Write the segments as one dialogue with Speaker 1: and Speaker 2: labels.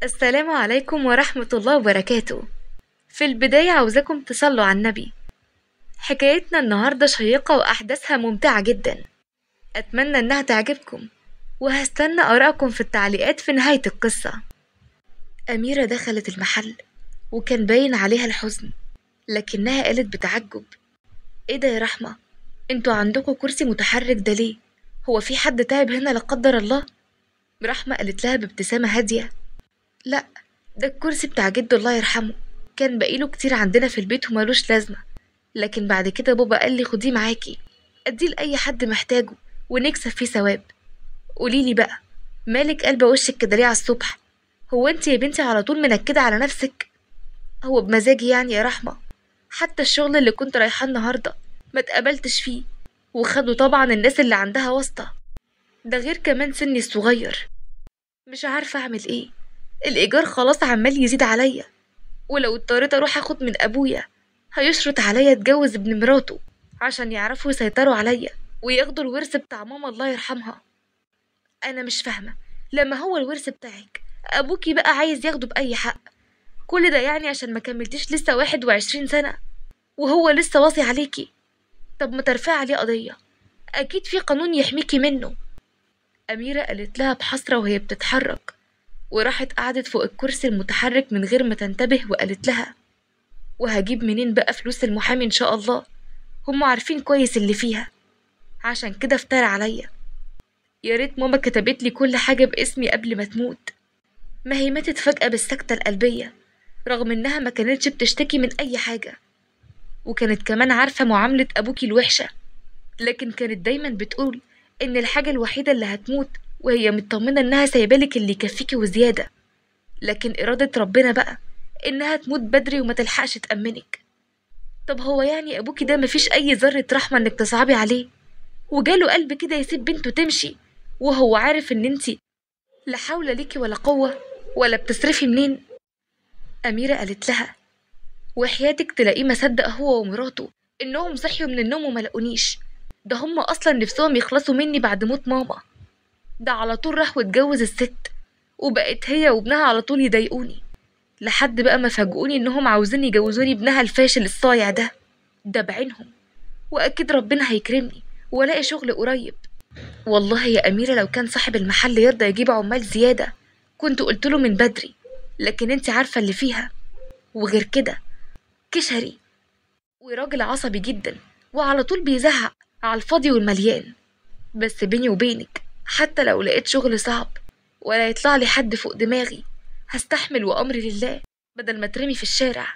Speaker 1: السلام عليكم ورحمة الله وبركاته. في البداية عاوزاكم تصلوا على النبي. حكايتنا النهاردة شيقة وأحداثها ممتعة جدا، أتمنى إنها تعجبكم، وهستنى آرائكم في التعليقات في نهاية القصة. أميرة دخلت المحل وكان باين عليها الحزن، لكنها قالت بتعجب: إيه ده يا رحمة؟ انتوا عندكوا كرسي متحرك ده ليه؟ هو في حد تعب هنا لا قدر الله؟ رحمة قالت لها بابتسامة هادية: لا، ده الكرسي بتاع جده الله يرحمه، كان بقيله كتير عندنا في البيت ومالوش لازمة، لكن بعد كده بابا قال لي خديه معاكي، اديه لأي حد محتاجه ونكسب فيه ثواب. قوليلي بقى، مالك قلبة وشك كده ليه على الصبح؟ هو انت يا بنتي على طول منكدة على نفسك؟ هو بمزاجي يعني يا رحمة، حتى الشغل اللي كنت رايحاه النهاردة ما اتقبلتش فيه، وخدوا طبعا الناس اللي عندها واسطة، ده غير كمان سني الصغير، مش عارفة اعمل ايه، الإيجار خلاص عمال يزيد عليا، ولو اضطريت اروح اخد من ابويا هيشرط عليا اتجوز ابن مراته عشان يعرفوا يسيطروا عليا وياخدوا الورث بتاع ماما الله يرحمها. انا مش فاهمة، لما هو الورث بتاعك ابوكي بقى عايز ياخده بأي حق؟ كل ده يعني عشان ما كملتيش لسه 21 سنة وهو لسه واصي عليكي؟ طب ما ترفعي عليه قضية، اكيد في قانون يحميكي منه. أميرة قالت لها بحسرة وهي بتتحرك، وراحت قعدت فوق الكرسي المتحرك من غير ما تنتبه، وقالت لها: وهجيب منين بقى فلوس المحامي ان شاء الله؟ هم عارفين كويس اللي فيها، عشان كده افترى عليا. يا ريت ماما كتبت لي كل حاجة باسمي قبل ما تموت، ما هي ماتت فجأة بالسكتة القلبية، رغم انها ما كانتش بتشتكي من اي حاجة، وكانت كمان عارفة معاملة ابوكي الوحشة، لكن كانت دايما بتقول ان الحاجة الوحيدة اللي هتموت وهي مطمنة انها سايبالك اللي يكفيكي وزيادة، لكن إرادة ربنا بقى إنها تموت بدري وما تلحقش تأمنك. طب هو يعني أبوكي ده مفيش أي ذرة رحمة إنك تصعبي عليه، وجاله قلب كده يسيب بنته تمشي وهو عارف إن انتي لا حول ليكي ولا قوة ولا بتصرفي منين؟ أميرة قالت لها: وحياتك تلاقيه ما صدق هو ومراته إنهم صحيوا من النوم وما لقونيش، ده هم أصلا نفسهم يخلصوا مني بعد موت ماما، ده على طول راح واتجوز الست، وبقت هي وابنها على طول يضايقوني، لحد بقى ما فاجئوني انهم عاوزين يجوزوني ابنها الفاشل الصايع ده بعينهم، واكيد ربنا هيكرمني والاقي شغل قريب. والله يا اميرة لو كان صاحب المحل يرضى يجيب عمال زيادة كنت قلتله من بدري، لكن انت عارفة اللي فيها، وغير كده كشري وراجل عصبي جدا وعلى طول بيزعق على الفاضي والمليان. بس بيني وبينك حتى لو لقيت شغل صعب ولا يطلع لي حد فوق دماغي هستحمل وأمري لله بدل ما ترمي في الشارع.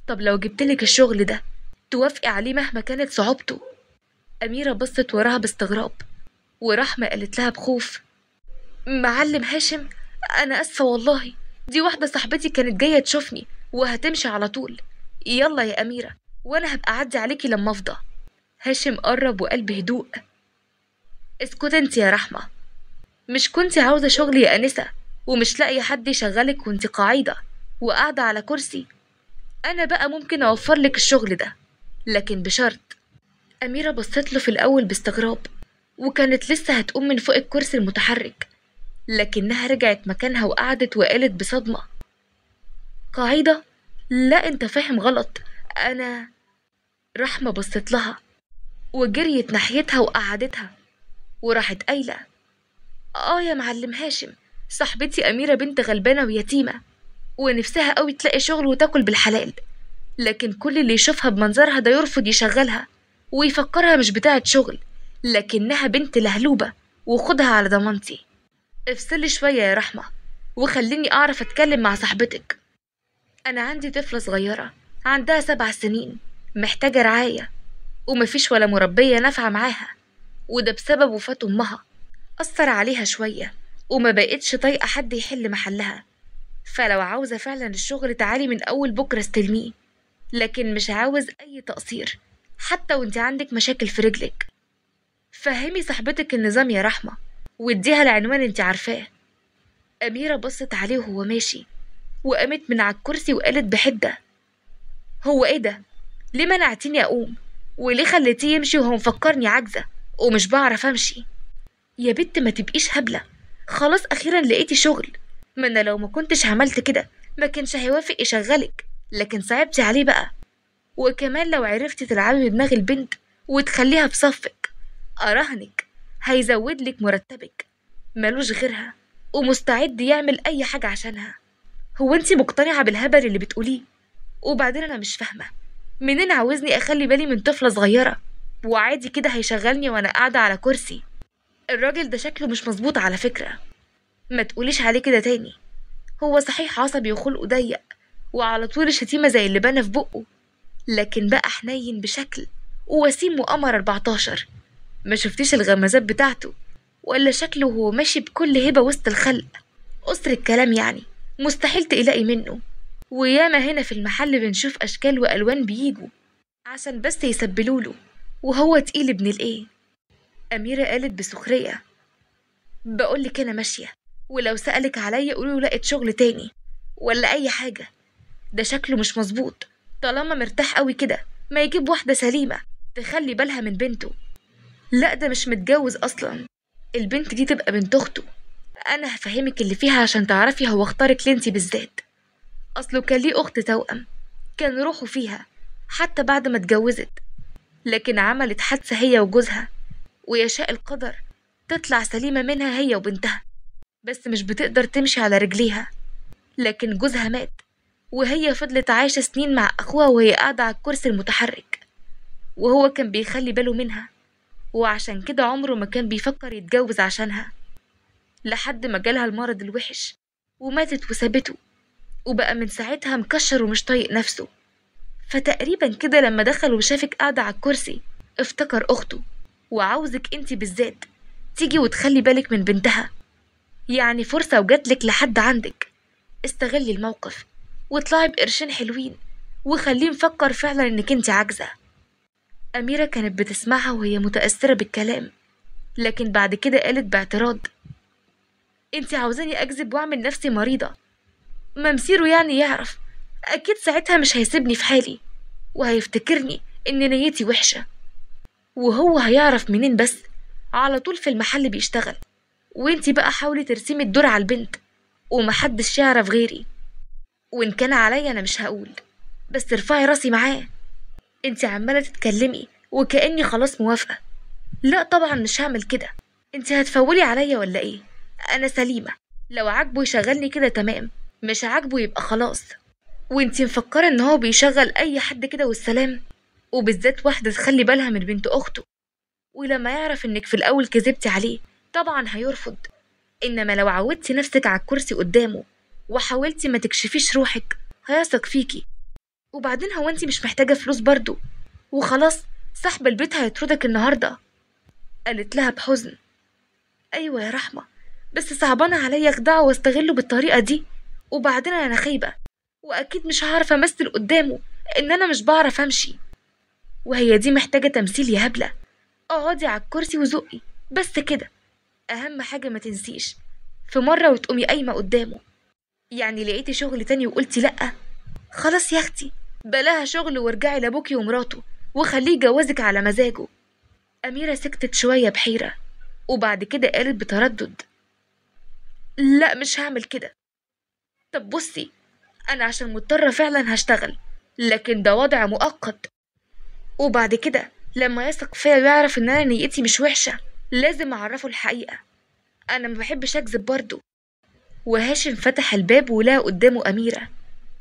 Speaker 1: طب لو جبتلك الشغل ده توافقي عليه مهما كانت صعوبته؟ أميرة بصت وراها باستغراب، ورحمة قالت لها بخوف: معلم هاشم، أنا أسفة والله، دي واحدة صاحبتي كانت جاية تشوفني وهتمشي على طول، يلا يا أميرة وأنا هبقى أعدي عليكي لما أفضى. هاشم قرب وقال بهدوء: اسكت انت يا رحمة، مش كنتي عاوزة شغل يا أنسة ومش لاقية حد يشغلك وانت قاعدة وقاعدة على كرسي؟ أنا بقى ممكن أوفر لك الشغل ده، لكن بشرط. أميرة بصت له في الأول باستغراب، وكانت لسه هتقوم من فوق الكرسي المتحرك، لكنها رجعت مكانها وقعدت وقالت بصدمة: قاعدة؟ لا انت فاهم غلط، أنا. رحمة بصت لها وجريت ناحيتها وقعدتها، وراحت قايلة: يا معلم هاشم، صاحبتي أميرة بنت غلبانة ويتيمة، ونفسها قوي تلاقي شغل وتاكل بالحلال، لكن كل اللي يشوفها بمنظرها ده يرفض يشغلها ويفكرها مش بتاعة شغل، لكنها بنت لهلوبة وخدها على ضمانتي. افصلي شوية يا رحمة وخليني أعرف أتكلم مع صاحبتك. أنا عندي طفلة صغيرة عندها 7 سنين محتاجة رعاية، ومفيش ولا مربية نافعة معاها، وده بسبب وفاة أمها، أثر عليها شوية وما بقتش طايقة حد يحل محلها، فلو عاوزة فعلا الشغل تعالي من أول بكرة استلميه، لكن مش عاوز أي تقصير حتى وانت عندك مشاكل في رجلك. فهمي صاحبتك النظام يا رحمة واديها العنوان انت عارفاه. أميرة بصت عليه وهو ماشي وقامت من على الكرسي وقالت بحدة: هو ايه ده؟ ليه منعتيني أقوم؟ وليه خليتيه يمشي وهو مفكرني عاجزة ومش بعرف أمشي؟ يا بنت ما تبقيش هبلة، خلاص أخيرا لقيتي شغل، ما انا لو ما كنتش عملت كده ما كانش هيوافق يشغلك، لكن صعبتي عليه بقى. وكمان لو عرفتي تلعبي بدماغ البنت وتخليها في صفك، اراهنك هيزود لك مرتبك، ملوش غيرها ومستعد يعمل اي حاجة عشانها. هو انتي مقتنعة بالهبل اللي بتقوليه؟ وبعدين انا مش فاهمة منين عاوزني اخلي بالي من طفلة صغيرة، وعادي كده هيشغلني وانا قاعدة على كرسي؟ الراجل ده شكله مش مظبوط على فكرة، ما تقوليش عليه كده تاني. هو صحيح عصبي وخلقه ضيق وعلى طول الشتيمة زي اللي بنا في بقه، لكن بقى حنين بشكل، ووسيم وقمر 14. ما شفتيش الغمازات بتاعته؟ ولا شكله وهو ماشي بكل هبة وسط الخلق؟ قصر الكلام يعني مستحيل تقلقي منه. وياما هنا في المحل بنشوف أشكال وألوان بيجوا عشان بس يسبلوله، وهو تقيل ابن الإيه. أميرة قالت بسخرية: بقولك أنا ماشية، ولو سألك عليا قولوا لقيت شغل تاني ولا أي حاجة. ده شكله مش مظبوط، طالما مرتاح قوي كده ما يجيب واحدة سليمة تخلي بالها من بنته. لا ده مش متجوز أصلا، البنت دي تبقى بنت أخته. أنا هفهمك اللي فيها عشان تعرفي هو اختارك لنتي بالذات. أصله كان ليه أخت توأم كان روحه فيها حتى بعد ما اتجوزت، لكن عملت حادثة هي وجوزها، ويشاء القدر تطلع سليمة منها هي وبنتها، بس مش بتقدر تمشي على رجليها. لكن جوزها مات، وهي فضلت عايشة سنين مع أخوها وهي قاعدة على الكرسي المتحرك، وهو كان بيخلي باله منها، وعشان كده عمره ما كان بيفكر يتجوز عشانها، لحد ما جالها المرض الوحش وماتت وسابته، وبقى من ساعتها مكشر ومش طايق نفسه. فتقريبا كده لما دخل وشافك قاعدة على الكرسي افتكر أخته، وعاوزك انتي بالذات تيجي وتخلي بالك من بنتها. يعني فرصة وجاتلك لحد عندك، استغلي الموقف واطلعي بقرشين حلوين وخليه مفكر فعلا انك انتي عاجزة. أميرة كانت بتسمعها وهي متأثرة بالكلام، لكن بعد كده قالت باعتراض: انتي عاوزاني أكذب وأعمل نفسي مريضة؟ ما مصيره يعني يعرف، أكيد ساعتها مش هيسيبني في حالي وهيفتكرني إن نيتي وحشة. وهو هيعرف منين بس؟ على طول في المحل بيشتغل. وانتي بقى حاولي ترسمي الدور على البنت ومحدش يعرف غيري، وإن كان عليا أنا مش هقول، بس ارفعي راسي معاه. انتي عمالة تتكلمي وكأني خلاص موافقة. لا طبعا مش هعمل كده، انتي هتفولي عليا ولا ايه؟ أنا سليمة، لو عاجبه يشغلني كده تمام، مش عاجبه يبقى خلاص. وانتي مفكرة ان هو بيشغل اي حد كده والسلام؟ وبالذات واحدة تخلي بالها من بنت اخته. ولما يعرف انك في الاول كذبتي عليه طبعا هيرفض، انما لو عودتي نفسك على الكرسي قدامه وحاولتي ما تكشفيش روحك هيثق فيكي. وبعدين هو انتي مش محتاجة فلوس برضو؟ وخلاص صاحب البيت هيطردك النهاردة. قالت لها بحزن: ايوه يا رحمة، بس صعبانة عليا اخدعه واستغله بالطريقة دي، وبعدين انا خايبة واكيد مش هعرف امثل قدامه ان انا مش بعرف امشي. وهي دي محتاجة تمثيل يا هبلة؟ اقعدي على الكرسي وزقي بس كده. اهم حاجة ما تنسيش في مرة وتقومي قايمة قدامه. يعني لقيتي شغل تاني وقلتي لأ؟ خلاص يا اختي بلاها شغل وارجعي لابوكي ومراته وخليه يجوزك على مزاجه. أميرة سكتت شوية بحيرة، وبعد كده قالت بتردد: لا مش هعمل كده. طب بصي، أنا عشان مضطرة فعلا هشتغل، لكن ده وضع مؤقت، وبعد كده لما يثق فيا ويعرف ان انا نيتي مش وحشة لازم اعرفه الحقيقة. انا ما بحبش اكذب برضه. وهاشم فتح الباب ولقى قدامه أميرة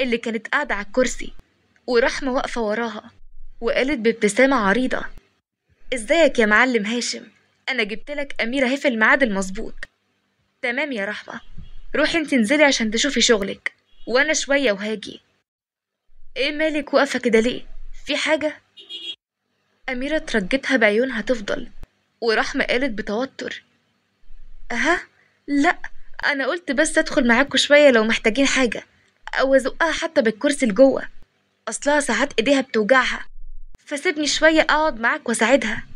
Speaker 1: اللي كانت قاعدة على الكرسي، ورحمة واقفة وراها، وقالت بابتسامة عريضة: ازيك يا معلم هاشم، انا جبتلك أميرة اهي في الميعاد المظبوط. تمام يا رحمة، روحي انت انزلي عشان تشوفي شغلك، وانا شوية وهاجي. ايه مالك واقفة كده ليه؟ في حاجة؟ أميرة ترجتها بعيونها تفضل، ورحمة قالت بتوتر: أها لأ، أنا قلت بس أدخل معاكوا شوية لو محتاجين حاجة، أو أزقها حتى بالكرسي لجوه، أصلها ساعات إيديها بتوجعها، فسيبني شوية أقعد معاك وأساعدها.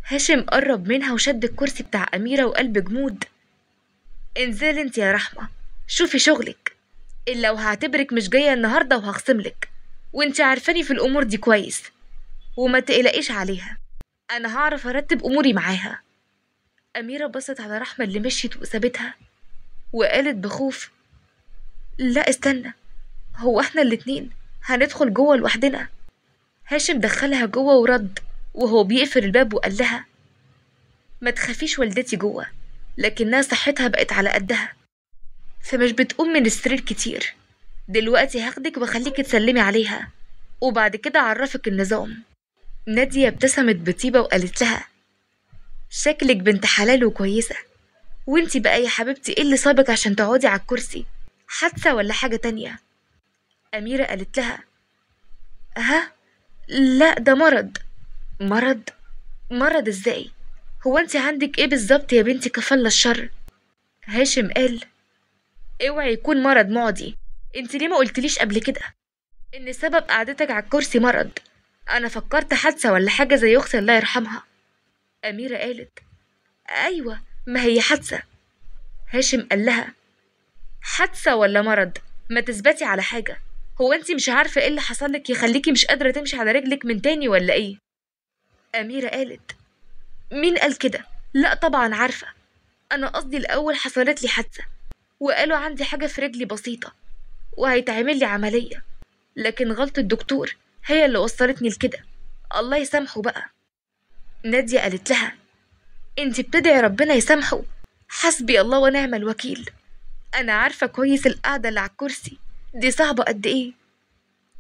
Speaker 1: هاشم قرب منها وشد الكرسي بتاع أميرة وقلب جمود: انزلي انت يا رحمة شوفي شغلك، إلا وهعتبرك مش جاية النهاردة وهخصملك، وانت عارفاني في الأمور دي كويس، وما تقلقيش عليها، أنا هعرف أرتب أموري معاها. أميرة بصت على رحمة اللي مشيت وسابتها، وقالت بخوف: لا استنى، هو احنا الاتنين هندخل جوه لوحدنا؟ هاشم دخلها جوه ورد وهو بيقفل الباب وقال لها: ما تخافيش، والدتي جوه، لكنها صحتها بقت على قدها، فمش بتقوم من السرير كتير. دلوقتي هاخدك واخليكي تسلمي عليها، وبعد كده اعرفك النظام. نادية ابتسمت بطيبة وقالت لها: شكلك بنت حلال وكويسة. وانتي بقى يا حبيبتي ايه اللي صابك عشان تقعدي على الكرسي؟ حادثة ولا حاجة تانية؟ أميرة قالت لها: ها، لا ده مرض. مرض؟ مرض ازاي؟ هو انتي عندك ايه بالظبط يا بنتي كفالة الشر؟ هاشم قال: اوعي يكون مرض معدي. انتي ليه ما قلتليش قبل كده ان سبب قعدتك على الكرسي مرض؟ انا فكرت حادثة ولا حاجة زي اختي الله يرحمها. أميرة قالت: ايوه، ما هي حادثة. هاشم قال لها: حادثة ولا مرض؟ ما تثبتي على حاجة. هو انتي مش عارفة ايه اللي حصلك يخليكي مش قادرة تمشي على رجلك من تاني ولا ايه؟ أميرة قالت: مين قال كده؟ لا طبعا عارفة. أنا قصدي الأول حصلت لي حادثة، وقالوا عندي حاجة في رجلي بسيطة وهيتعمل لي عملية، لكن غلطة الدكتور هي اللي وصلتني لكده، الله يسامحه بقى. نادية قالت لها: انتي بتدعي ربنا يسامحه؟ حسبي الله ونعم الوكيل. أنا عارفة كويس القعدة اللي على الكرسي دي صعبة قد ايه.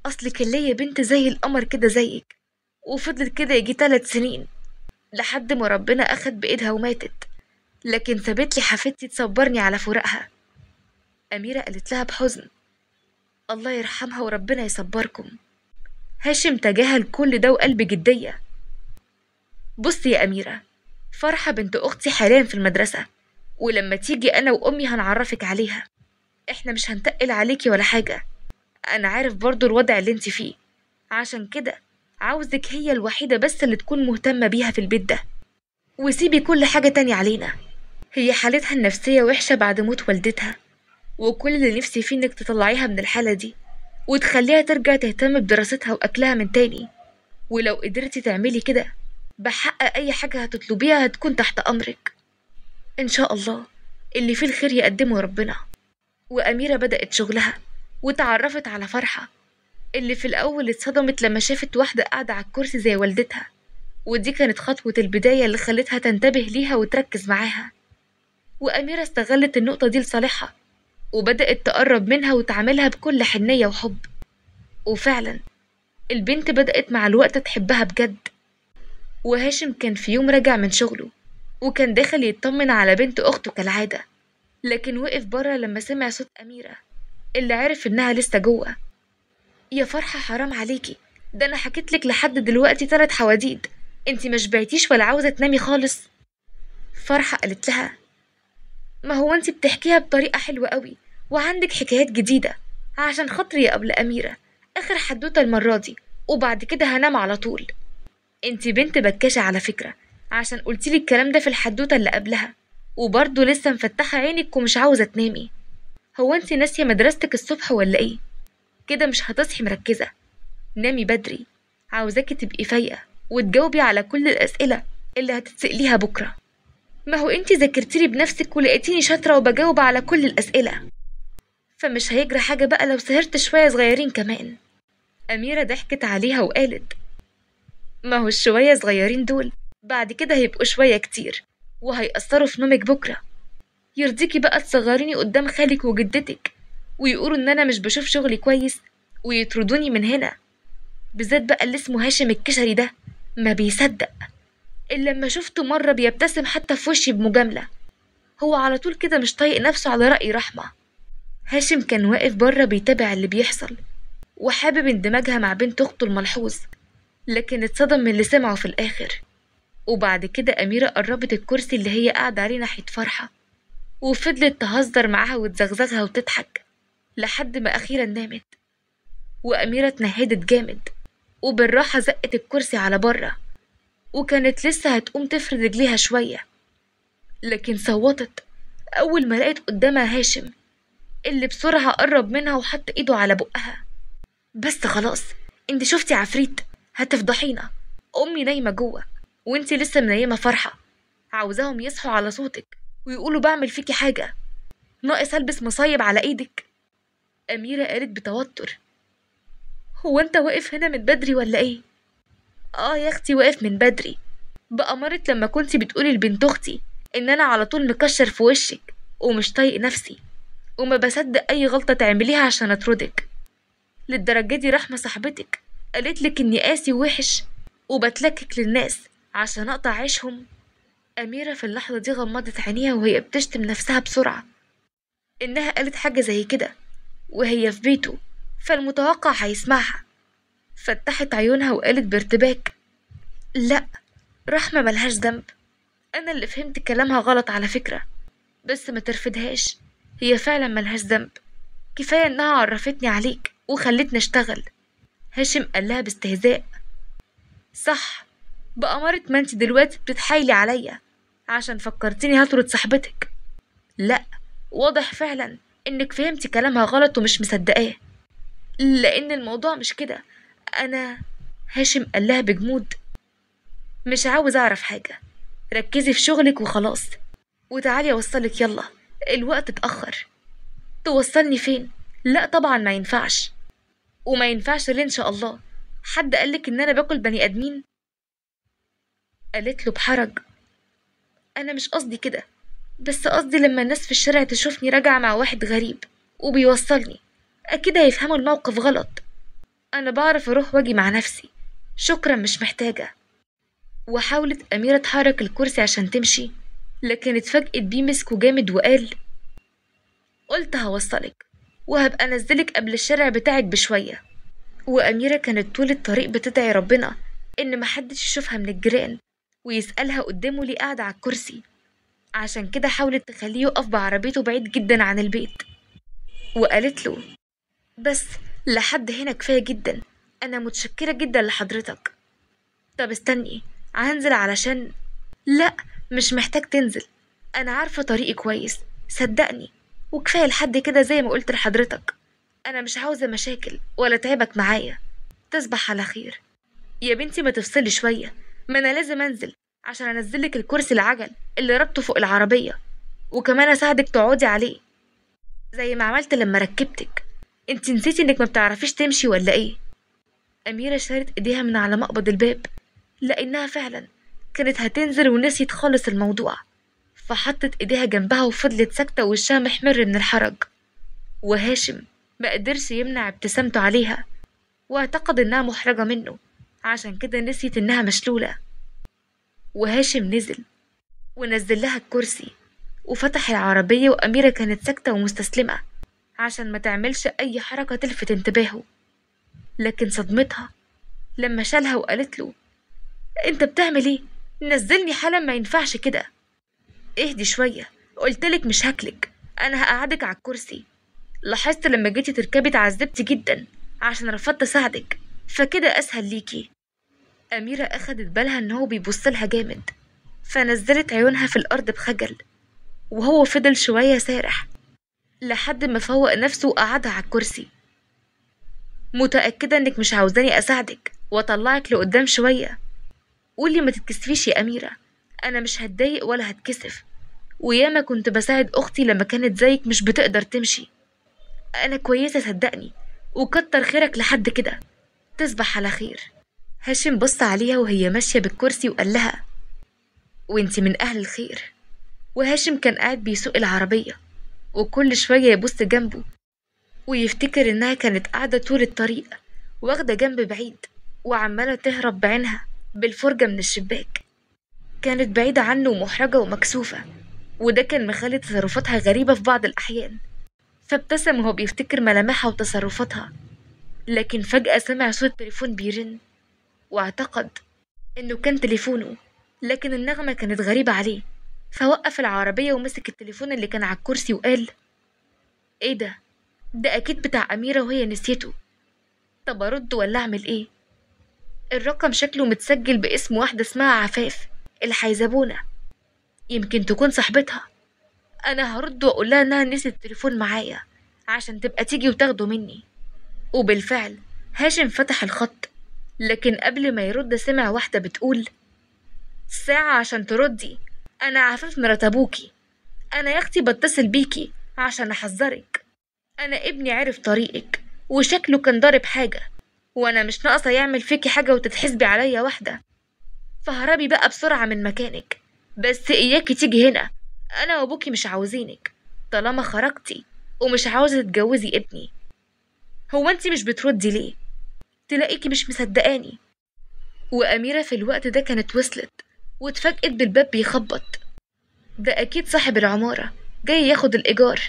Speaker 1: أصل كان ليا بنت زي القمر كده زيك، وفضلت كده يجي 3 سنين لحد ما ربنا أخد بإيدها وماتت، لكن سابت لي حفيدتي تصبرني على فراقها. أميرة قالت لها بحزن: الله يرحمها وربنا يصبركم. هاشم تجاهل كل ده وقال بجدية: بصي يا أميرة، فرحة بنت أختي حاليا في المدرسة، ولما تيجي أنا وأمي هنعرفك عليها. إحنا مش هنتقل عليكي ولا حاجة، أنا عارف برضو الوضع اللي انت فيه، عشان كده عاوزك هي الوحيدة بس اللي تكون مهتمة بيها في البيت ده، وسيبي كل حاجة تاني علينا. هي حالتها النفسية وحشة بعد موت والدتها، وكل اللي نفسي فيه انك تطلعيها من الحالة دي وتخليها ترجع تهتم بدراستها وأكلها من تاني. ولو قدرتي تعملي كده بحق أي حاجة هتطلبيها هتكون تحت أمرك إن شاء الله. اللي فيه الخير يقدمه ربنا. وأميرة بدأت شغلها وتعرفت على فرحة، اللي في الأول اتصدمت لما شافت واحدة قاعدة على الكرسي زي والدتها، ودي كانت خطوة البداية اللي خلتها تنتبه ليها وتركز معاها. وأميرة استغلت النقطة دي لصالحها، وبدأت تقرب منها وتعاملها بكل حنية وحب. وفعلا البنت بدأت مع الوقت تحبها بجد. وهاشم كان في يوم راجع من شغله، وكان داخل يطمن على بنت أخته كالعادة، لكن وقف برا لما سمع صوت أميرة اللي عرف إنها لسه جوه. يا فرحة حرام عليكي، ده أنا حكيتلك لحد دلوقتي 3 حواديت، انتي مشبعتيش ولا عاوزة تنامي خالص؟ فرحة قالت لها: ما هو انتي بتحكيها بطريقة حلوة قوي وعندك حكايات جديدة، عشان خاطري يا قبل أميرة آخر حدوتة المرة دي، وبعد كده هنام على طول. انتي بنت بكاشة على فكرة، عشان قلتيلي الكلام ده في الحدوتة اللي قبلها، وبرضه لسه مفتحة عينك ومش عاوزة تنامي. هو انتي ناسية مدرستك الصبح ولا ايه؟ كده مش هتصحي مركزة. نامي بدري، عاوزاكي تبقي فايقة وتجاوبي على كل الأسئلة اللي هتتسأليها بكرة. ما هو انتي ذاكرتيلي بنفسك ولقيتيني شاطرة وبجاوب على كل الأسئلة، فمش هيجرى حاجة بقى لو سهرت شوية صغيرين كمان. أميرة ضحكت عليها وقالت: ما هو الشوية صغيرين دول بعد كده هيبقوا شوية كتير وهيأثروا في نومك بكرة. يرضيكي بقى تصغريني قدام خالك وجدتك ويقولوا ان انا مش بشوف شغلي كويس ويطردوني من هنا؟ بالذات بقى اللي اسمه هاشم الكشري ده ما بيصدق، الا لما شفته مرة بيبتسم حتى في وشي بمجاملة. هو على طول كده مش طايق نفسه على رأي رحمة. هاشم كان واقف بره بيتابع اللي بيحصل وحابب اندماجها مع بنت اخته الملحوظ، لكن اتصدم من اللي سمعه في الاخر. وبعد كده أميرة قربت الكرسي اللي هي قاعدة عليه ناحية فرحة، وفضلت تهزر معاها وتزغزغها وتضحك لحد ما أخيرا نامت. وأميرة اتنهدت جامد وبالراحة زقت الكرسي على بره، وكانت لسه هتقوم تفرد رجليها شوية، لكن صوتت أول ما لقت قدامها هاشم اللي بسرعة قرب منها وحط إيده على بقها. بس خلاص، انت شفتي عفريت، هتفضحينا. أمي نايمة جوه وانت لسه منيمة فرحة، عاوزاهم يصحوا على صوتك ويقولوا بعمل فيكي حاجة. ناقص ألبس مصايب على إيدك؟ أميرة قالت بتوتر. هو أنت واقف هنا من بدري ولا إيه؟ يا أختي واقف من بدري، بأمارة لما كنتي بتقولي لبنت أختي إن أنا على طول مكشر في وشك ومش طايق نفسي وما بصدق أي غلطة تعمليها عشان أطردك. للدرجة دي رحمة صاحبتك قالتلك إني قاسي ووحش وبتلكك للناس عشان أقطع عيشهم؟ أميرة في اللحظة دي غمضت عينيها وهي بتشتم نفسها بسرعة. إنها قالت حاجة زي كده وهي في بيته، فالمتوقع هيسمعها. فتحت عيونها وقالت بارتباك: لأ، رحمة ملهاش ذنب، أنا اللي فهمت كلامها غلط على فكرة، بس ما ترفدهاش، هي فعلا ملهاش ذنب، كفاية إنها عرفتني عليك وخلتني أشتغل. هاشم قالها باستهزاء: صح، بأمارة ما انت دلوقتي بتتحايلي عليا عشان فكرتيني هطرد صاحبتك. لأ، واضح فعلا إنك فهمتي كلامها غلط ومش مصدقاه، لأن الموضوع مش كده. أنا هاشم قالها بجمود: مش عاوز أعرف حاجة، ركزي في شغلك وخلاص، وتعالي أوصلك، يلا الوقت اتأخر. توصلني فين؟ لأ طبعا ما ينفعش. وما ينفعش ليه إن شاء الله؟ حد قالك إن أنا باكل بني آدمين؟ قالت له بحرج: أنا مش قصدي كده، بس قصدي لما الناس في الشارع تشوفني راجعة مع واحد غريب وبيوصلني أكيد هيفهموا الموقف غلط. أنا بعرف أروح واجي مع نفسي، شكرا مش محتاجة. وحاولت أميرة تحرك الكرسي عشان تمشي، لكن اتفاجئت بيه مسكه جامد وقال: قلت هوصلك وهبقى أنزلك قبل الشارع بتاعك بشوية. وأميرة كانت طول الطريق بتدعي ربنا إن محدش يشوفها من الجيران ويسألها قدامه ليه قاعدة على الكرسي، عشان كده حاولت تخليه يقف بعربيته بعيد جدا عن البيت. وقالت له: بس لحد هنا كفاية جدا، أنا متشكرة جدا لحضرتك. طب استني، هنزل علشان… لأ، مش محتاج تنزل، أنا عارفة طريقي كويس، صدقني، وكفاية لحد كده زي ما قلت لحضرتك. أنا مش عاوزة مشاكل ولا تعبك معايا، تصبح على خير. يا بنتي ما تفصلي شوية، ما أنا لازم أنزل عشان أنزلك الكرسي العجل اللي ربطه فوق العربية، وكمان أساعدك تقعدي عليه زي ما عملت لما ركبتك. انت نسيتي انك ما بتعرفيش تمشي ولا ايه؟ أميرة شالت ايديها من على مقبض الباب لأنها فعلا كانت هتنزل ونسيت خالص الموضوع، فحطت ايديها جنبها وفضلت ساكتة ووشها محمر من الحرج. وهاشم ما قدرش يمنع ابتسامته عليها واعتقد انها محرجة منه، عشان كده نسيت انها مشلولة. وهاشم نزل ونزل لها الكرسي وفتح العربية، وأميرة كانت ساكتة ومستسلمة عشان ما تعملش أي حركة تلفت انتباهه. لكن صدمتها لما شالها وقالت له: انت بتعمل ايه؟ نزلني حالا، ما ينفعش كده. اهدي شوية، قلتلك مش هكلك، انا هقعدك على الكرسي. لاحظت لما جيتي تركبي اتعذبتي جدا عشان رفضت اساعدك، فكده اسهل ليكي. أميرة اخدت بالها ان هو بيبصلها جامد، فنزلت عيونها في الارض بخجل، وهو فضل شوية سارح لحد ما فوق نفسه وقعدها على الكرسي. متأكدة انك مش عاوزاني اساعدك واطلعك لقدام شوية؟ قولي ما تتكسفيش يا أميرة، انا مش هتضايق ولا هتكسف، وياما كنت بساعد اختي لما كانت زيك مش بتقدر تمشي. انا كويسة صدقني، وكتر خيرك لحد كده، تصبح على خير. هاشم بص عليها وهي ماشية بالكرسي وقال لها: وانتي من اهل الخير. وهاشم كان قاعد بيسوق العربية وكل شوية يبص جنبه ويفتكر إنها كانت قاعدة طول الطريق واخدة جنب بعيد وعمالة تهرب بعينها بالفرجة من الشباك. كانت بعيدة عنه ومحرجة ومكسوفة، وده كان مخلي تصرفاتها غريبة في بعض الأحيان. فابتسم وهو بيفتكر ملامحها وتصرفاتها، لكن فجأة سمع صوت تليفون بيرن واعتقد إنه كان تليفونه، لكن النغمة كانت غريبة عليه، فوقف العربية ومسك التليفون اللي كان على الكرسي وقال: ايه ده؟ ده اكيد بتاع أميرة وهي نسيته. طب ارد ولا اعمل ايه؟ الرقم شكله متسجل باسم واحدة اسمها عفاف الحيزبونة، يمكن تكون صاحبتها. انا هرد واقول لها انها نسيت التليفون معايا عشان تبقى تيجي وتاخده مني. وبالفعل هاشم فتح الخط، لكن قبل ما يرد سمع واحدة بتقول: ساعة عشان تردي؟ انا عفاف مرات ابوكي، انا يا اختي بتصل بيكي عشان أحذرك. أنا ابني عرف طريقك وشكله كان ضارب حاجة، وأنا مش ناقصة يعمل فيكي حاجة وتتحسبي عليا واحدة. فهربي بقى بسرعة من مكانك، بس إياكي تيجي هنا، أنا وأبوكي مش عاوزينك طالما خرجتي ومش عاوزة تتجوزي ابني. هو انتي مش بتردي ليه؟ تلاقيكي مش مصدقاني. وأميرة في الوقت ده كانت وصلت واتفاجئت بالباب بيخبط. ده أكيد صاحب العمارة جاي ياخد الإيجار.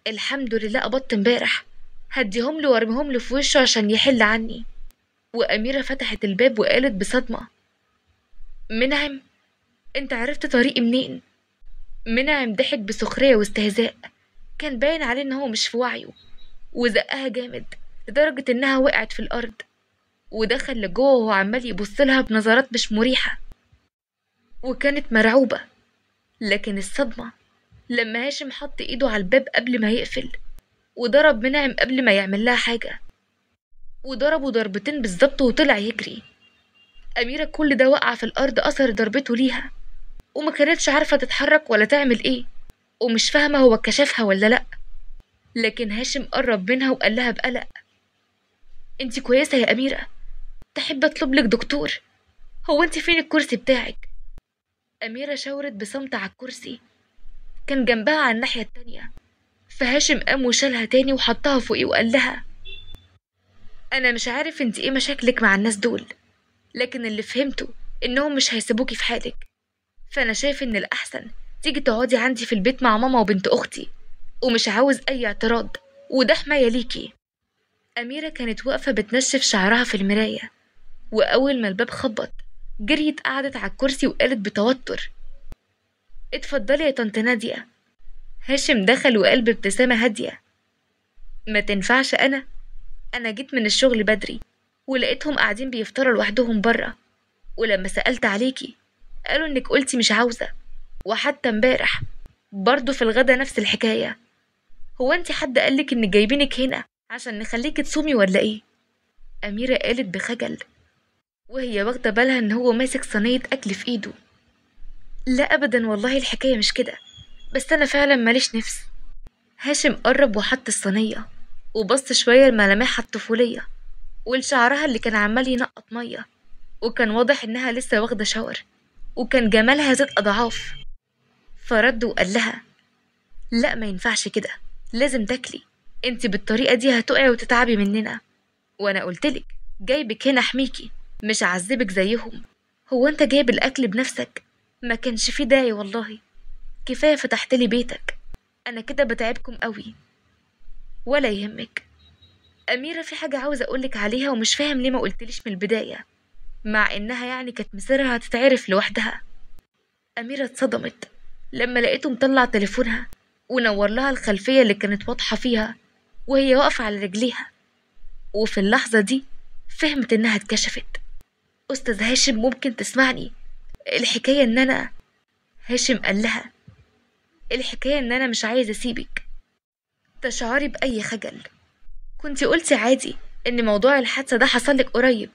Speaker 1: الحمد لله قبضت امبارح، هديهم له وارميهم له في وشه عشان يحل عني. وأميرة فتحت الباب وقالت بصدمة: منعم، انت عرفت طريقي منين؟ منعم ضحك بسخرية واستهزاء، كان باين عليه ان هو مش في وعيه، وزقها جامد لدرجة انها وقعت في الأرض، ودخل لجوه وهو عمال يبصلها بنظرات مش مريحة، وكانت مرعوبة. لكن الصدمة لما هاشم حط ايده على الباب قبل ما يقفل، وضرب منعم قبل ما يعمل لها حاجة، وضربه ضربتين بالظبط وطلع يجري. أميرة كل ده وقع في الأرض أثر ضربته ليها، وما كانتش عارفة تتحرك ولا تعمل ايه، ومش فاهمة هو كشفها ولا لأ. لكن هاشم قرب منها وقال لها بقلق: انتي كويسة يا أميرة؟ تحب أطلب لك دكتور؟ هو انتي فين الكرسي بتاعك؟ أميرة شاورت بصمت على الكرسي، كان جنبها على الناحية التانية. فهاشم قام وشالها تاني وحطها فوقي وقال لها: أنا مش عارف انتي ايه مشاكلك مع الناس دول، لكن اللي فهمته إنهم مش هيسيبوكي في حالك، فأنا شايف إن الأحسن تيجي تقعدي عندي في البيت مع ماما وبنت أختي، ومش عاوز أي اعتراض، وده حماية ليكي. أميرة كانت واقفة بتنشف شعرها في المراية، وأول ما الباب خبط جريت قعدت على الكرسي وقالت بتوتر: اتفضلي يا طنط نادية. هاشم دخل وقال بابتسامة هادية: ما تنفعش، أنا جيت من الشغل بدري ولقيتهم قاعدين بيفطروا لوحدهم برا، ولما سألت عليكي قالوا إنك قلتي مش عاوزة، وحتى امبارح برضو في الغدا نفس الحكاية. هو انتي حد قالك إن جايبينك هنا عشان نخليكي تصومي ولا ايه؟ أميرة قالت بخجل وهي واخدة بالها إن هو ماسك صينية أكل في إيده: لا أبدا والله الحكاية مش كده، بس أنا فعلا ماليش نفس. هاشم قرب وحط الصينية وبص شوية لملامحها الطفولية ولشعرها اللي كان عمال ينقط مية، وكان واضح إنها لسه واخدة شاور، وكان جمالها زاد أضعاف. فرد وقال لها: لا ما ينفعش كده، لازم تاكلي، انتي بالطريقة دي هتقعي وتتعبي مننا، وانا قلتلك جايبك هنا احميكي مش اعذبك زيهم. هو انت جايب الاكل بنفسك؟ ما كانش فيه داعي والله، كفاية فتحتلي بيتك، انا كده بتعبكم قوي. ولا يهمك أميرة، في حاجة عاوزة أقولك عليها ومش فاهم ليه ما قلتليش من البداية، مع إنها يعني كانت مصيرها هتتعرف لوحدها. أميرة اتصدمت لما لقيته مطلع تليفونها ونور لها الخلفية اللي كانت واضحة فيها وهي واقفة على رجليها، وفي اللحظة دي فهمت إنها اتكشفت. أستاذ هاشم ممكن تسمعني؟ الحكاية إن أنا هاشم قال لها: الحكاية إن أنا مش عايز أسيبك. تشعري بأي خجل؟ كنتي قلتي عادي إن موضوع الحادثة ده حصلك قريب،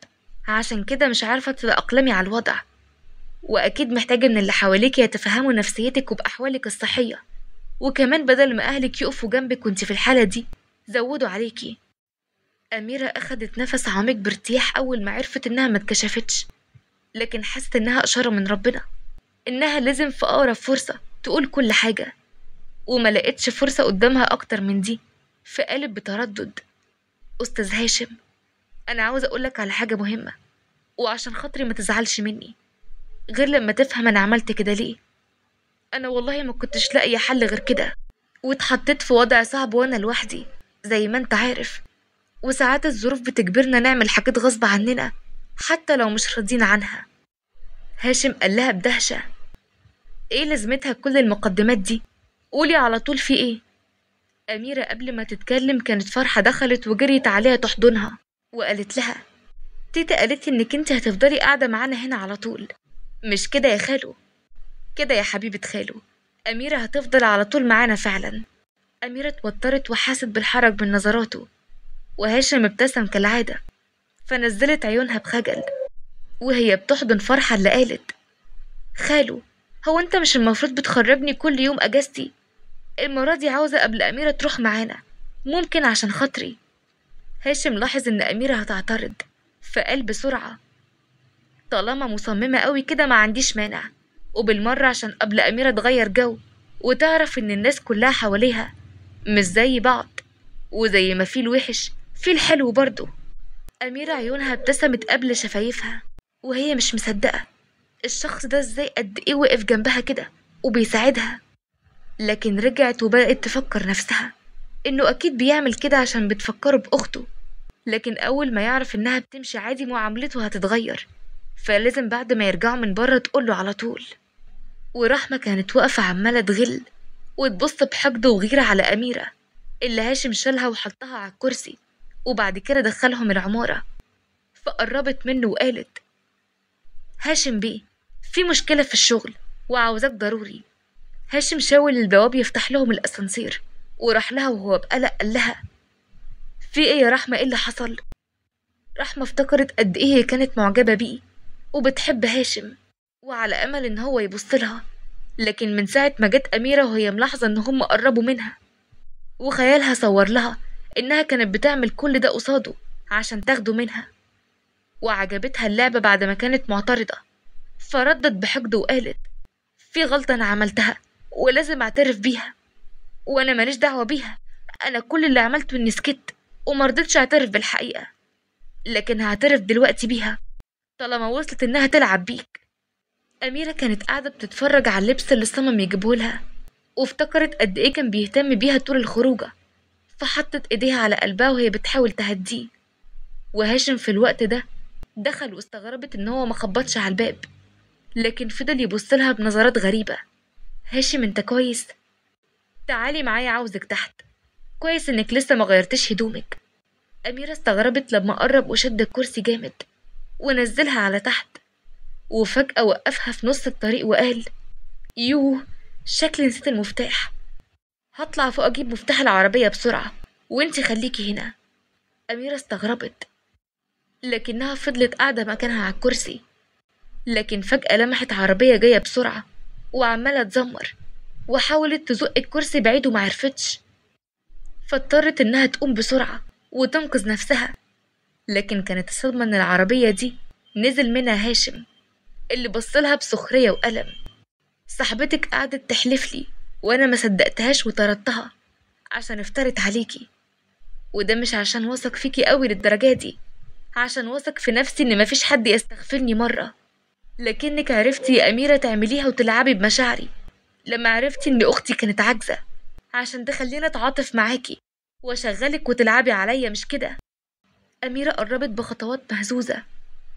Speaker 1: عشان كده مش عارفة تتأقلمي على الوضع، وأكيد محتاجة إن اللي حواليك يتفهموا نفسيتك وبأحوالك الصحية، وكمان بدل ما أهلك يقفوا جنبك وانتي في الحالة دي زودوا عليكي. أميرة أخدت نفس عميق بارتياح أول ما عرفت إنها ما اتكشفتش، لكن حست إنها إشارة من ربنا إنها لازم في أقرب فرصة تقول كل حاجة، وما لقيتش فرصة قدامها أكتر من دي، فقالت بتردد: أستاذ هاشم، أنا عاوزة أقولك على حاجة مهمة، وعشان خاطري ما تزعلش مني، غير لما تفهم أنا عملت كده ليه. أنا والله ما كنتش لاقية حل غير كده، واتحطيت في وضع صعب وأنا لوحدي زي ما أنت عارف، وساعات الظروف بتجبرنا نعمل حاجات غصب عننا حتى لو مش راضيين عنها. هاشم قال لها بدهشة: ايه لازمتها كل المقدمات دي؟ قولي على طول في ايه؟ أميرة قبل ما تتكلم كانت فرحة دخلت وجريت عليها تحضنها وقالت لها: تيتا قالت انك انت هتفضلي قاعدة معانا هنا على طول، مش كده يا خالو؟ كده يا حبيبة خالو، أميرة هتفضل على طول معانا فعلا. أميرة اتوترت وحاست بالحرج من نظراته، وهاشم ابتسم كالعادة، فنزلت عيونها بخجل وهي بتحضن فرحة اللي قالت: خالو، هو انت مش المفروض بتخرجني كل يوم اجازتي؟ المرة دي عاوزة قبل أميرة تروح معانا، ممكن عشان خاطري. هاشم لاحظ إن أميرة هتعترض، فقال بسرعة: طالما مصممة قوي كده ما عنديش مانع، وبالمرة عشان قبل أميرة تغير جو وتعرف إن الناس كلها حواليها مش زي بعض، وزي ما في الوحش في الحلو برضه. أميرة عيونها ابتسمت قبل شفايفها وهي مش مصدقة الشخص ده ازاي قد ايه وقف جنبها كده وبيساعدها. لكن رجعت وبدأت تفكر نفسها انه اكيد بيعمل كده عشان بتفكره بأخته، لكن اول ما يعرف انها بتمشي عادي معاملته هتتغير، فلازم بعد ما يرجعوا من بره تقوله على طول. ورحمة كانت واقفة عمالة تغل وتبص بحقد وغيرة على أميرة اللي هاشم شالها وحطها على الكرسي وبعد كده دخلهم العمارة. فقربت منه وقالت: هاشم بيه، في مشكلة في الشغل وعاوزاك ضروري. هاشم شاول البواب يفتح لهم الأسانسير وراح لها وهو بقلق قال لها: في ايه يا رحمة، ايه اللي حصل؟ رحمة افتكرت قد ايه هي كانت معجبة بيه وبتحب هاشم وعلى أمل ان هو يبص لها، لكن من ساعة ما جت أميرة وهي ملاحظة ان هم قربوا منها وخيالها صور لها انها كانت بتعمل كل ده قصاده عشان تاخده منها، وعجبتها اللعبة بعد ما كانت معترضة، فردت بحقد وقالت: في غلطة أنا عملتها ولازم أعترف بيها، وأنا ماليش دعوة بيها. أنا كل اللي عملته إني سكت ومرضتش أعترف بالحقيقة، لكن هعترف دلوقتي بيها طالما وصلت إنها تلعب بيك. أميرة كانت قاعدة بتتفرج على اللبس اللي صمم يجيبهولها وافتكرت قد إيه كان بيهتم بيها طول الخروجة، فحطت إيديها على قلبها وهي بتحاول تهديه. وهاشم في الوقت ده دخل واستغربت إن هو مخبطش على الباب، لكن فضل يبصلها بنظرات غريبة. هاشم انت كويس؟ تعالي معايا عاوزك تحت، كويس انك لسه ما غيرتش هدومك. أميرة استغربت لما قرب وشد الكرسي جامد ونزلها على تحت، وفجأة وقفها في نص الطريق وقال: يوه، شكلي نسيت المفتاح، هطلع فوق اجيب مفتاح العربية بسرعة وانتي خليكي هنا. أميرة استغربت لكنها فضلت قاعدة مكانها على الكرسي، لكن فجأة لمحت عربية جاية بسرعة وعمالة تزمر، وحاولت تزق الكرسي بعيد ومعرفتش، فاضطرت انها تقوم بسرعة وتنقذ نفسها. لكن كانت الصدمة ان العربية دي نزل منها هاشم اللي بصلها بسخرية وألم: صاحبتك قعدت تحلف لي وانا ما صدقتهاش وطردتها عشان افترت عليكي، وده مش عشان واثق فيكي قوي للدرجة دي، عشان واثق في نفسي ان مفيش حد يستغفرني مرة. لكنك عرفتي يا أميرة تعمليها وتلعبي بمشاعري لما عرفتي ان اختي كانت عاجزة عشان تخليني اتعاطف معاكي واشغلك وتلعبي عليا، مش كده؟ أميرة قربت بخطوات مهزوزة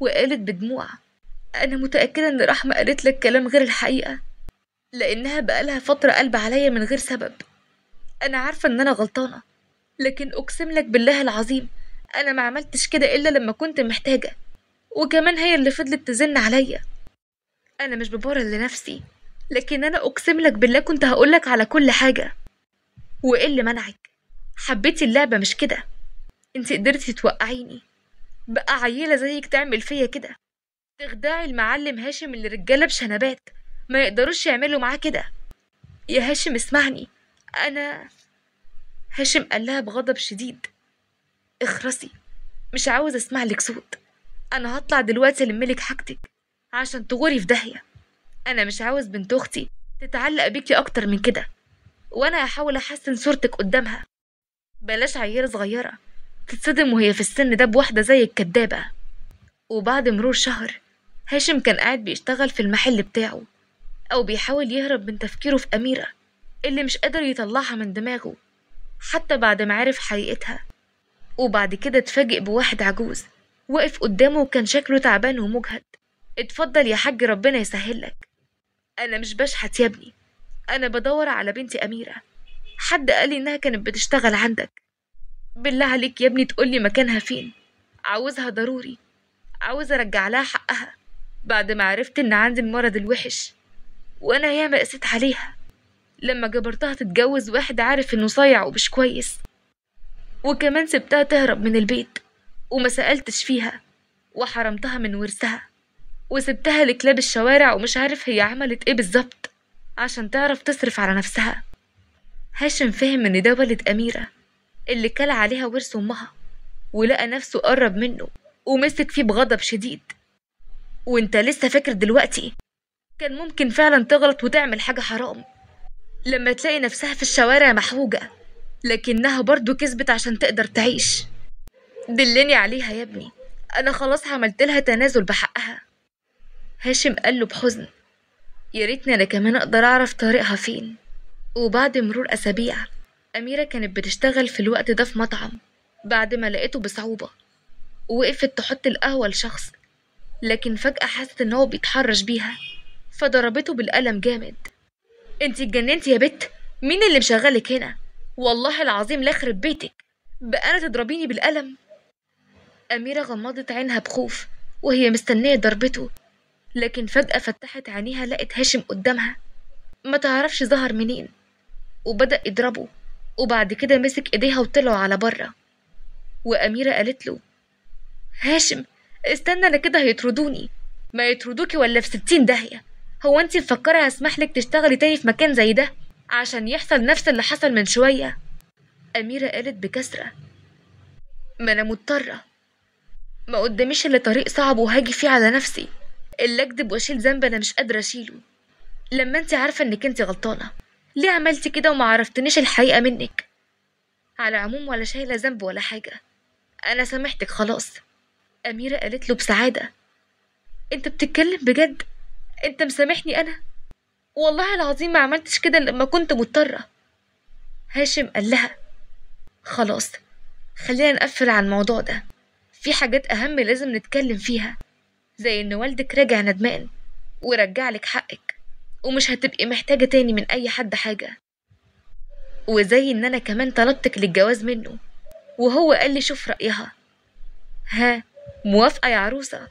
Speaker 1: وقالت بدموع: أنا متأكدة إن رحمة قالت لك كلام غير الحقيقة، لأنها بقالها فترة قلب عليا من غير سبب. أنا عارفة إن أنا غلطانة، لكن أقسم لك بالله العظيم أنا ما عملتش كده إلا لما كنت محتاجة، وكمان هي اللي فضلت تزن عليا. أنا مش ببرر لنفسي، لكن أنا أقسم لك بالله كنت هقولك على كل حاجة. وإيه اللي منعك؟ حبيتي اللعبة مش كده؟ انتي قدرتي توقعيني، بقى عيلة زيك تعمل فيا كده؟ تخدعي المعلم هاشم اللي رجالة بشنبات ما يقدروش يعملوا معاه كده؟ يا هاشم اسمعني، أنا... هاشم قالها بغضب شديد: اخرسي، مش عاوز اسمع لك صوت، أنا هطلع دلوقتي ألملك حاجتك عشان تغوري في داهية. أنا مش عاوز بنت أختي تتعلق بيكي أكتر من كده، وأنا هحاول أحسن صورتك قدامها. بلاش عيلة صغيرة تتصدم وهي في السن ده بواحدة زي الكدابة. وبعد مرور شهر هاشم كان قاعد بيشتغل في المحل بتاعه، أو بيحاول يهرب من تفكيره في أميرة اللي مش قادر يطلعها من دماغه حتى بعد ما عرف حقيقتها. وبعد كده اتفاجئ بواحد عجوز وقف قدامه وكان شكله تعبان ومجهد: اتفضل يا حاج، ربنا يسهلك. أنا مش بشحت يا ابني، أنا بدور على بنتي أميرة، حد قالي إنها كانت بتشتغل عندك، بالله عليك يا ابني تقولي مكانها فين، عاوزها ضروري، عاوز أرجع لها حقها بعد ما عرفت إن عندي المرض الوحش، وأنا ياما قسيت عليها لما جبرتها تتجوز واحد عارف إنه صايع ومش كويس، وكمان سبتها تهرب من البيت وما سألتش فيها، وحرمتها من ورثها وسبتها لكلاب الشوارع ومش عارف هي عملت ايه بالظبط عشان تعرف تصرف على نفسها. هاشم فهم إن ده والد أميرة اللي كل عليها ورث أمها، ولقى نفسه قرب منه ومسك فيه بغضب شديد. وانت لسه فاكر دلوقتي؟ كان ممكن فعلا تغلط وتعمل حاجة حرام لما تلاقي نفسها في الشوارع محوجة، لكنها برضو كسبت عشان تقدر تعيش. دلني عليها يا ابني، أنا خلاص عملت لها تنازل بحقها. هاشم قال له بحزن: يا ريتني أنا كمان أقدر أعرف طريقها فين. وبعد مرور أسابيع، أميرة كانت بتشتغل في الوقت ده في مطعم بعد ما لقيته بصعوبة، ووقفت تحط القهوة لشخص، لكن فجأة حست إن هو بيتحرش بيها فضربته بالقلم جامد. انتي اتجننتي يا بت؟ مين اللي مشغلك هنا؟ والله العظيم لا يخرب بيتك، بقى أنا تضربيني بالقلم؟ أميرة غمضت عينها بخوف وهي مستنية ضربته، لكن فجأة فتحت عينيها لقت هاشم قدامها، ما تعرفش ظهر منين، وبدأ يضربه، وبعد كده مسك ايديها وطلعوا على بره. وأميرة قالت له: هاشم استنى، أنا كده هيطردوني. ما يطردوكي ولا في 60 داهية. هو انتي مفكرة هسمح لك تشتغلي تاني في مكان زي ده عشان يحصل نفس اللي حصل من شوية؟ أميرة قالت بكسرة: ما أنا مضطرة، ما قداميش إلا طريق صعب وهاجي فيه على نفسي، اللي أكدب وأشيل ذنب أنا مش قادرة أشيله. لما انتي عارفة إنك انتي غلطانة، ليه عملتي كده وما عرفتنيش الحقيقة منك؟ على العموم ولا شايلة ذنب ولا حاجة، أنا سامحتك خلاص. أميرة قالت له بسعادة: انت بتتكلم بجد؟ انت مسامحني أنا؟ والله العظيم ما عملتش كده لما كنت مضطرة. هاشم قال لها: خلاص خلينا نقفل عن الموضوع ده، في حاجات أهم لازم نتكلم فيها، زي إن والدك راجع ندمان ورجع لك حقك، ومش هتبقي محتاجة تاني من أي حد حاجة، وزي إن أنا كمان طلبتك للجواز منه وهو قال لي شوف رأيها. ها، موافقة يا عروسة؟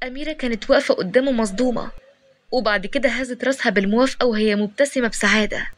Speaker 1: أميرة كانت واقفة قدامه مصدومة، وبعد كده هزت راسها بالموافقة وهي مبتسمة بسعادة.